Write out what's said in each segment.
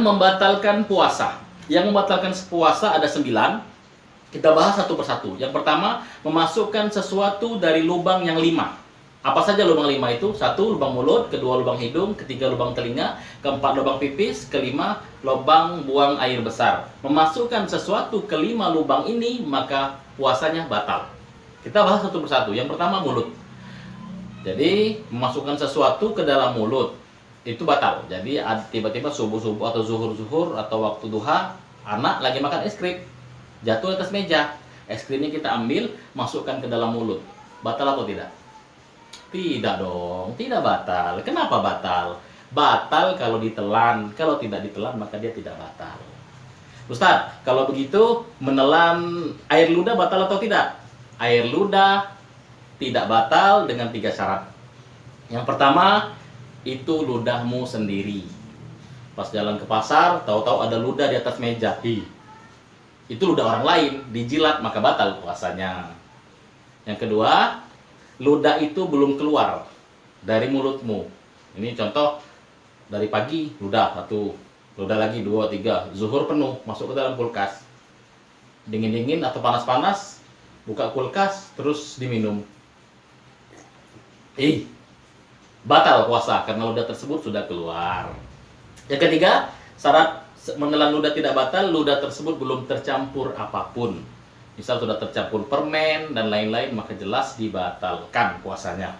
Membatalkan puasa. Yang membatalkan puasa ada 9. Kita bahas satu persatu. Yang pertama, memasukkan sesuatu dari lubang yang 5. Apa saja lubang 5 itu? 1, lubang mulut. 2, lubang hidung. 3, lubang telinga. 4, lubang pipis. 5, lubang buang air besar. Memasukkan sesuatu ke 5 lubang ini, maka puasanya batal. Kita bahas satu persatu. Yang pertama, mulut. Jadi, memasukkan sesuatu ke dalam mulut itu batal. Jadi tiba-tiba subuh-subuh atau zuhur-zuhur atau waktu duha, anak lagi makan es krim, jatuh atas meja, es krimnya kita ambil, masukkan ke dalam mulut. Batal atau tidak? Tidak dong, tidak batal. Kenapa batal? Batal kalau ditelan. Kalau tidak ditelan maka dia tidak batal. Ustadz, kalau begitu menelan air ludah batal atau tidak? Air ludah tidak batal dengan 3 syarat. Yang pertama, itu ludahmu sendiri. Pas jalan ke pasar, tahu-tahu ada ludah di atas meja. Itu ludah orang lain, dijilat maka batal puasanya. Yang kedua, ludah itu belum keluar dari mulutmu. Ini contoh, dari pagi ludah 1, ludah lagi 2, 3, zuhur penuh, masuk ke dalam kulkas. Dingin-dingin atau panas-panas, buka kulkas terus diminum. Batal puasa karena ludah tersebut sudah keluar. Yang ketiga, syarat menelan ludah tidak batal, ludah tersebut belum tercampur apapun. Misal sudah tercampur permen dan lain-lain, maka jelas dibatalkan puasanya.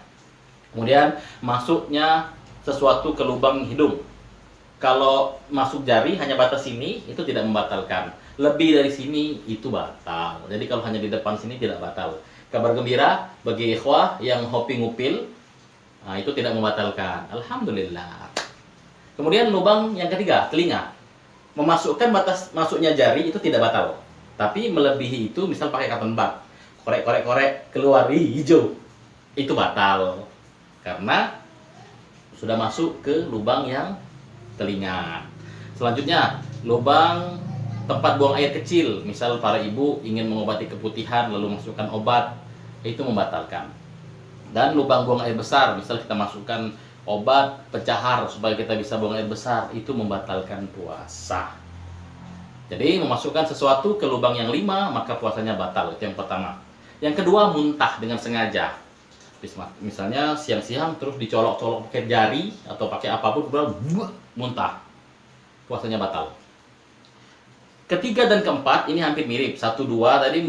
Kemudian masuknya sesuatu ke lubang hidung. Kalau masuk jari hanya batas sini, itu tidak membatalkan. Lebih dari sini itu batal. Jadi kalau hanya di depan sini tidak batal. Kabar gembira bagi ikhwah yang hobi ngupil, nah, itu tidak membatalkan. Alhamdulillah. Kemudian lubang yang ketiga, telinga. Memasukkan batas masuknya jari itu tidak batal. Tapi melebihi itu, misal pakai cotton bud, korek, keluar hijau, itu batal. Karena sudah masuk ke lubang yang telinga. Selanjutnya, lubang tempat buang air kecil. Misal para ibu ingin mengobati keputihan lalu masukkan obat, itu membatalkan. Dan lubang buang air besar, misal kita masukkan obat pencahar supaya kita bisa buang air besar, itu membatalkan puasa. Jadi memasukkan sesuatu ke lubang yang 5 maka puasanya batal. Itu yang pertama. Yang kedua, muntah dengan sengaja. Misalnya siang-siang terus dicolok-colok pakai jari atau pakai apapun, muntah, puasanya batal. Ketiga dan keempat ini hampir mirip. 1, 2 tadi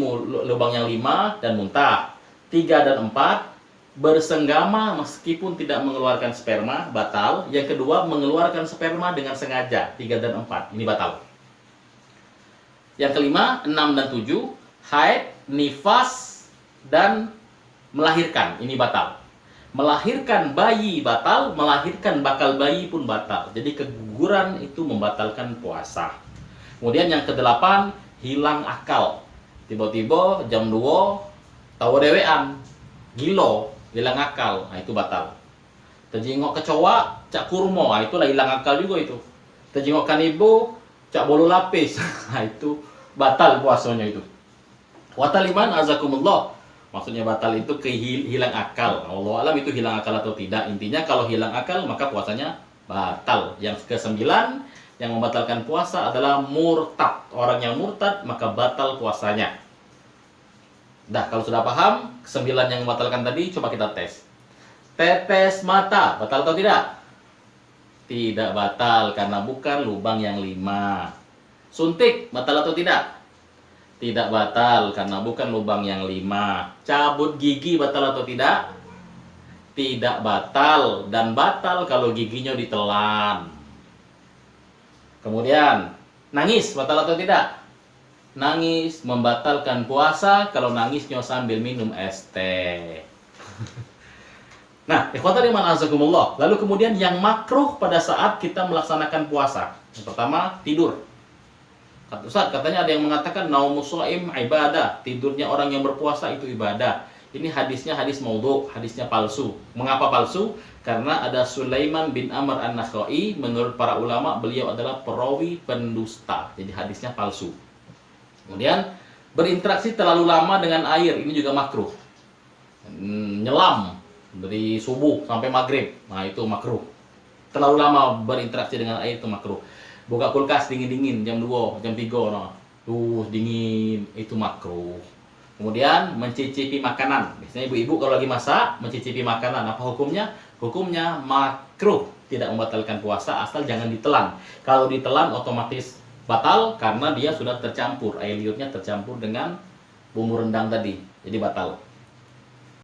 lubang yang 5 dan muntah. 3 dan 4 bersenggama meskipun tidak mengeluarkan sperma, batal. Yang kedua, mengeluarkan sperma dengan sengaja, 3 dan 4, ini batal. Yang kelima, 6 dan 7, haid, nifas, dan melahirkan, ini batal. Melahirkan bayi batal, melahirkan bakal bayi pun batal. Jadi keguguran itu membatalkan puasa. Kemudian yang ke-8, hilang akal. Tiba-tiba jam 2 tahu dewean, gilo, hilang akal, nah itu batal. Terjengok kecoa, cak kurmo, nah itulah hilang akal juga itu. Terjengok kanibo, cak bolu lapis, nah itu batal puasanya itu. Batal iman, azakumullah. Maksudnya batal itu hilang akal. Allah alam itu hilang akal atau tidak. Intinya kalau hilang akal maka puasanya batal. Yang ke-9 yang membatalkan puasa adalah murtad. Orang yang murtad maka batal puasanya. Nah, kalau sudah paham 9 yang membatalkan tadi, coba kita tes. Tetes mata, batal atau tidak? Tidak batal, karena bukan lubang yang 5. Suntik, batal atau tidak? Tidak batal, karena bukan lubang yang 5. Cabut gigi, batal atau tidak? Tidak batal, dan batal kalau giginya ditelan. Kemudian, nangis, batal atau tidak? Nangis membatalkan puasa kalau nangisnya sambil minum es teh. Nah, ikhwatal iman azakumullah. Lalu kemudian yang makruh pada saat kita melaksanakan puasa. Yang pertama, tidur. Ustaz, katanya ada yang mengatakan naumus shaim ibadah. Tidurnya orang yang berpuasa itu ibadah. Ini hadisnya hadis maudhu, hadisnya palsu. Mengapa palsu? Karena ada Sulaiman bin Amr an-Nakhai, menurut para ulama beliau adalah perawi pendusta. Jadi hadisnya palsu. Kemudian berinteraksi terlalu lama dengan air, ini juga makruh. Nyelam dari subuh sampai maghrib, nah itu makruh. Terlalu lama berinteraksi dengan air itu makruh. buka kulkas dingin-dingin jam 2, jam 3 no. Tuh dingin, itu makruh. Kemudian mencicipi makanan. Biasanya ibu-ibu kalau lagi masak mencicipi makanan, apa hukumnya? Hukumnya makruh, tidak membatalkan puasa asal jangan ditelan. Kalau ditelan otomatis batal karena dia sudah tercampur, air liurnya tercampur dengan bumbu rendang tadi. Jadi batal.